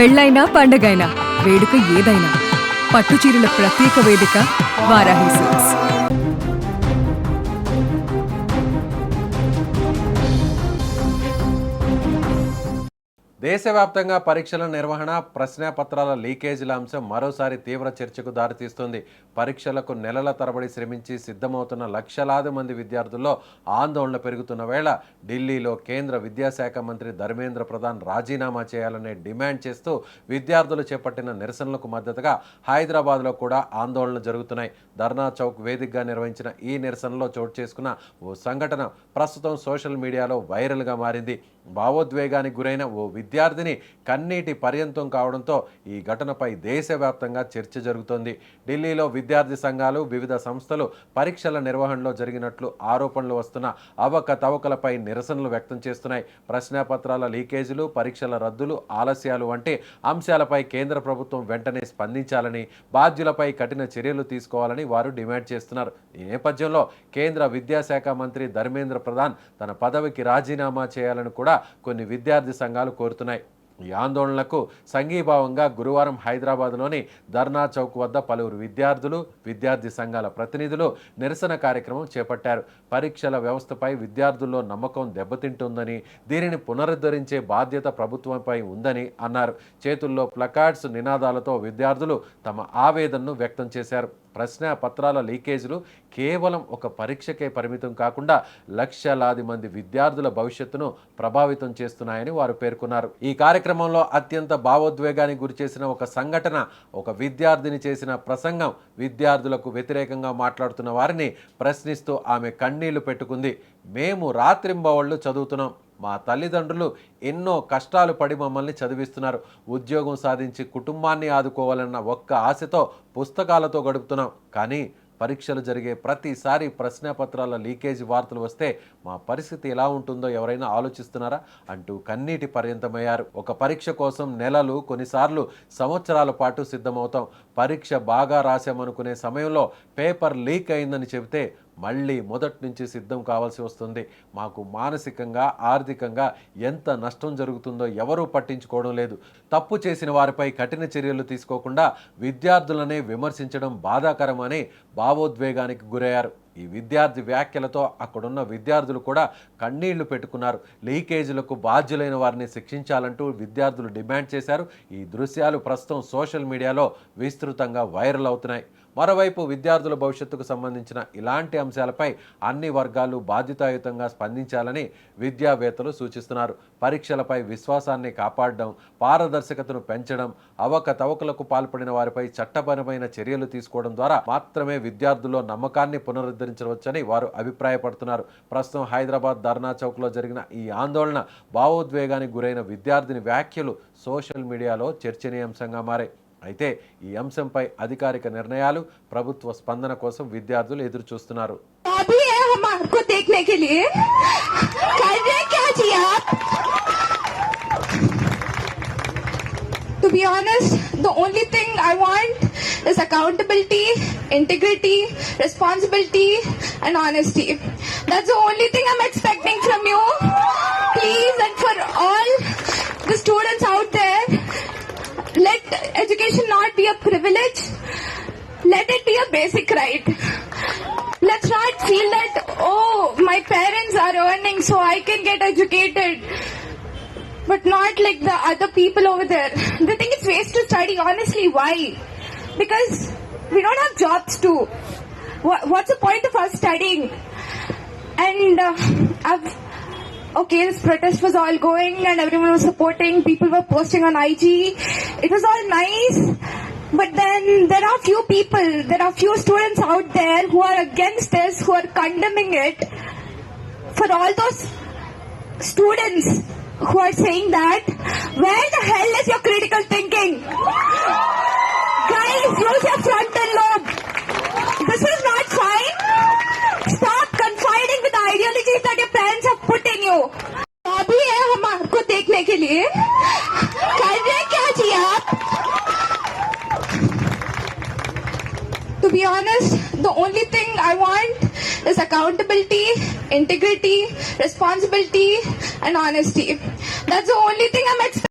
పెళ్ళైనా పండగైనా వేడుక ఏదైనా పట్టుచీరల ప్రత్యేక వేదిక వారాహి సిల్క్స్. దేశవ్యాప్తంగా పరీక్షల నిర్వహణ, ప్రశ్నాపత్రాల లీకేజీల అంశం మరోసారి తీవ్ర చర్చకు దారితీస్తుంది. పరీక్షలకు నెలల తరబడి శ్రమించి సిద్ధమవుతున్న లక్షలాది మంది విద్యార్థుల్లో ఆందోళన పెరుగుతున్న వేళ ఢిల్లీలో కేంద్ర విద్యాశాఖ మంత్రి ధర్మేంద్ర ప్రధాన్ రాజీనామా చేయాలనే డిమాండ్ చేస్తూ విద్యార్థులు చేపట్టిన నిరసనలకు మద్దతుగా హైదరాబాద్లో కూడా ఆందోళనలు జరుగుతున్నాయి. ధర్నా చౌక్ వేదికగా నిర్వహించిన ఈ నిరసనలో చోటు చేసుకున్న ఓ సంఘటన ప్రస్తుతం సోషల్ మీడియాలో వైరల్గా మారింది. భావోద్వేగానికి గురైన ఓ విద్యార్థిని కన్నీటి పర్యంతం కావడంతో ఈ ఘటనపై దేశవ్యాప్తంగా చర్చ జరుగుతోంది. ఢిల్లీలో విద్యార్థి సంఘాలు, వివిధ సంస్థలు పరీక్షల నిర్వహణలో జరిగినట్లు ఆరోపణలు వస్తున్న అవకతవకలపై నిరసనలు వ్యక్తం చేస్తున్నాయి. ప్రశ్నాపత్రాల లీకేజీలు, పరీక్షల రద్దులు, ఆలస్యాలు వంటి అంశాలపై కేంద్ర ప్రభుత్వం వెంటనే స్పందించాలని, బాధ్యులపై కఠిన చర్యలు తీసుకోవాలని వారు డిమాండ్ చేస్తున్నారు. ఈ నేపథ్యంలో కేంద్ర విద్యాశాఖ మంత్రి ధర్మేంద్ర ప్రధాన్ తన పదవికి రాజీనామా చేయాలని కూడా కొన్ని విద్యార్థి సంఘాలు కోరుతున్నాయి. ఈ ఆందోళనలకు సంఘీభావంగా గురువారం హైదరాబాద్లోని ధర్నా చౌక్ వద్ద పలువురు విద్యార్థులు, విద్యార్థి సంఘాల ప్రతినిధులు నిరసన కార్యక్రమం చేపట్టారు. పరీక్షల వ్యవస్థపై విద్యార్థుల్లో నమ్మకం దెబ్బతింటుందని, దీనిని పునరుద్ధరించే బాధ్యత ప్రభుత్వంపై ఉందని అన్నారు. చేతుల్లో ప్లకార్డ్స్, నినాదాలతో విద్యార్థులు తమ ఆవేదనను వ్యక్తం చేశారు. ప్రశ్న పత్రాల లీకేజీలు కేవలం ఒక పరీక్షకే పరిమితం కాకుండా లక్షలాది మంది విద్యార్థుల భవిష్యత్తును ప్రభావితం చేస్తున్నాయని వారు పేర్కొన్నారు. ఈ కార్యక్రమంలో అత్యంత భావోద్వేగానికి గురిచేసిన ఒక సంఘటన, ఒక విద్యార్థిని చేసిన ప్రసంగం విద్యార్థులకు వ్యతిరేకంగా మాట్లాడుతున్న వారిని ప్రశ్నిస్తూ ఆమె కన్నీళ్లు పెట్టుకుంది. మేము రాత్రింబవళ్లు చదువుతున్నాం, మా తల్లిదండ్రులు ఎన్నో కష్టాలు పడి మమ్మల్ని చదివిస్తున్నారు, ఉద్యోగం సాధించి కుటుంబాన్ని ఆదుకోవాలన్న ఒక్క ఆశతో పుస్తకాలతో గడుపుతున్నాం. కానీ పరీక్షలు జరిగే ప్రతిసారి ప్రశ్నాపత్రాల లీకేజీ వార్తలు వస్తే మా పరిస్థితి ఎలా ఉంటుందో ఎవరైనా ఆలోచిస్తున్నారా అంటూ కన్నీటి పర్యంతమయ్యారు. ఒక పరీక్ష కోసం నెలలు, కొన్నిసార్లు సంవత్సరాల పాటు సిద్ధమవుతాం. పరీక్ష బాగా రాశామనుకునే సమయంలో పేపర్ లీక్ అయిందని చెబితే మళ్ళీ మొదటి నుంచి సిద్ధం కావాల్సి వస్తుంది. మాకు మానసికంగా, ఆర్థికంగా ఎంత నష్టం జరుగుతుందో ఎవరూ పట్టించుకోవడం లేదు. తప్పు చేసిన వారిపై కఠిన చర్యలు తీసుకోకుండా విద్యార్థులనే విమర్శించడం బాధాకరమని భావోద్వేగానికి గురయ్యారు. ఈ విద్యార్థి వ్యాఖ్యలతో అక్కడున్న విద్యార్థులు కూడా కన్నీళ్లు పెట్టుకున్నారు. లీకేజీలకు బాధ్యులైన వారిని శిక్షించాలంటూ విద్యార్థులు డిమాండ్ చేశారు. ఈ దృశ్యాలు ప్రస్తుతం సోషల్ మీడియాలో విస్తృతంగా వైరల్ అవుతున్నాయి. మరోవైపు విద్యార్థుల భవిష్యత్తుకు సంబంధించిన ఇలాంటి అంశాలపై అన్ని వర్గాలు బాధ్యతాయుతంగా స్పందించాలని విద్యావేత్తలు సూచిస్తున్నారు. పరీక్షలపై విశ్వాసాన్ని కాపాడడం, పారదర్శకతను పెంచడం, అవకతవకలకు పాల్పడిన వారిపై చట్టపరమైన చర్యలు తీసుకోవడం ద్వారా మాత్రమే విద్యార్థుల్లో నమ్మకాన్ని పునరుద్ధరించవచ్చని వారు అభిప్రాయపడుతున్నారు. ప్రస్తుతం హైదరాబాద్ ధర్నా చౌక్లో జరిగిన ఈ ఆందోళన భావోద్వేగానికి గురైన విద్యార్థిని వ్యాఖ్యలు సోషల్ మీడియాలో చర్చనీయాంశంగా మారాయి. అయితే ఈ అంశంపై అధికారిక నిర్ణయాలు, ప్రభుత్వ స్పందన కోసం విద్యార్థులు ఎదురు చూస్తున్నారు. To be honest, the only thing I want is accountability, integrity, responsibility and honesty. That's the only thing I'm expecting from you. Please, and for all the students out there, let education not be a privilege. Let it be a basic right. Let's not feel that, oh, my parents are earning so I can get educated. But not like the other people over there. They think it's waste to study. Honestly, why? Because we don't have jobs too. What's the point of us studying? And okay, this protest was all going and everyone was supporting. People were posting on IG. It was all nice. But then there are few students out there who are against this, who are condemning it. For all those students who are saying that, where the hell is your critical thinking? Guys, use your frontal lobe. This is not fine. Stop confiding with the ideologies that your parents have put in you. अभी है हम आपको देखने के लिए कर रहे क्या जी आप? To be honest, the only thing I want is accountability, integrity, responsibility and honesty. That's the only thing I'm expecting.